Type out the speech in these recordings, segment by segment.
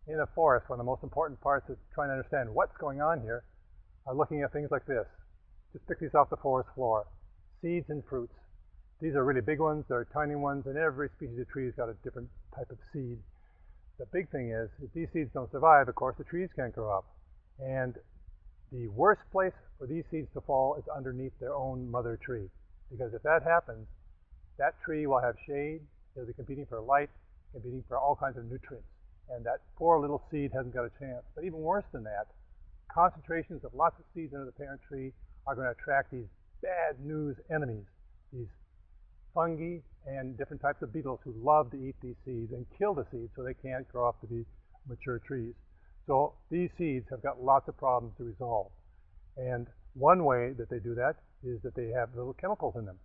In a forest, one of the most important parts of trying to understand what's going on here are looking at things like this. Just pick these off the forest floor. Seeds and fruits. These are really big ones, there are tiny ones, and every species of tree has got a different type of seed. The big thing is, if these seeds don't survive, of course, the trees can't grow up. And the worst place for these seeds to fall is underneath their own mother tree. Because if that happens, that tree will have shade, it'll be competing for light, competing for all kinds of nutrients. And that poor little seed hasn't got a chance. But even worse than that, concentrations of lots of seeds under the parent tree are going to attract these bad news enemies, these fungi and different types of beetles who love to eat these seeds and kill the seeds so they can't grow up to be mature trees. So these seeds have got lots of problems to resolve. And one way that they do that is that they have little chemicals in them.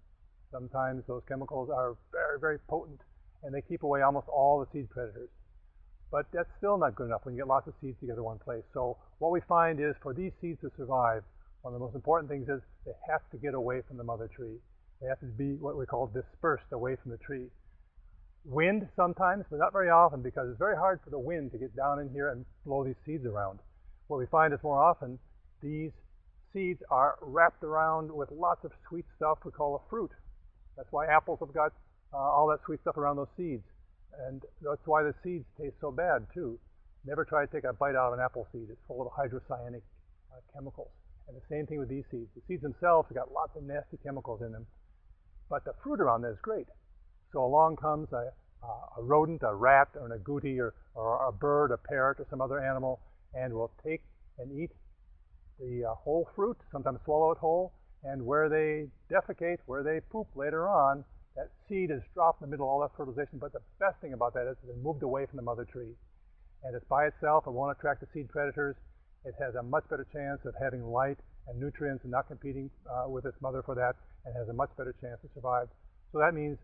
Sometimes those chemicals are very, very potent, and they keep away almost all the seed predators. But that's still not good enough when you get lots of seeds together in one place. So what we find is for these seeds to survive, one of the most important things is they have to get away from the mother tree. They have to be what we call dispersed away from the tree. Wind sometimes, but not very often, because it's very hard for the wind to get down in here and blow these seeds around. What we find is more often these seeds are wrapped around with lots of sweet stuff we call a fruit. That's why apples have got all that sweet stuff around those seeds. And that's why the seeds taste so bad too. Never try to take a bite out of an apple seed. It's full of hydrocyanic chemicals. And the same thing with these seeds. The seeds themselves have got lots of nasty chemicals in them. But the fruit around there is great. So along comes a rodent, a rat, or an agouti, or a bird, a parrot, or some other animal, and will take and eat the whole fruit, sometimes swallow it whole, and where they defecate, where they poop later on, that seed is dropped in the middle of all that fertilization. But the best thing about that is it's been moved away from the mother tree. And it's by itself, it won't attract the seed predators. It has a much better chance of having light and nutrients and not competing with its mother for that, and has a much better chance to survive. So that means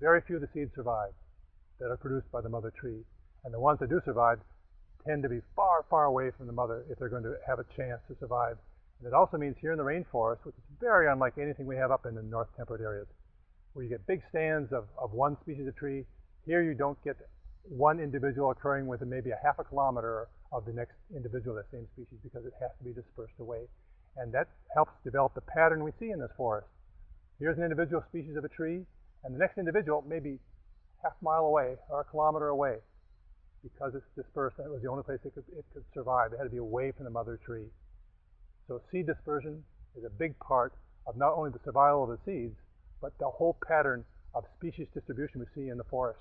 very few of the seeds survive that are produced by the mother tree. And the ones that do survive tend to be far, far away from the mother if they're going to have a chance to survive. And it also means here in the rainforest, which is very unlike anything we have up in the north temperate areas, where you get big stands of one species of tree, here you don't get one individual occurring within maybe a half a kilometer of the next individual of that same species, because it has to be dispersed away. And that helps develop the pattern we see in this forest. Here's an individual species of a tree, and the next individual may be half a mile away or a kilometer away. Because it's dispersed, that was the only place it could survive. It had to be away from the mother tree. So seed dispersion is a big part of not only the survival of the seeds, but the whole pattern of species distribution we see in the forest.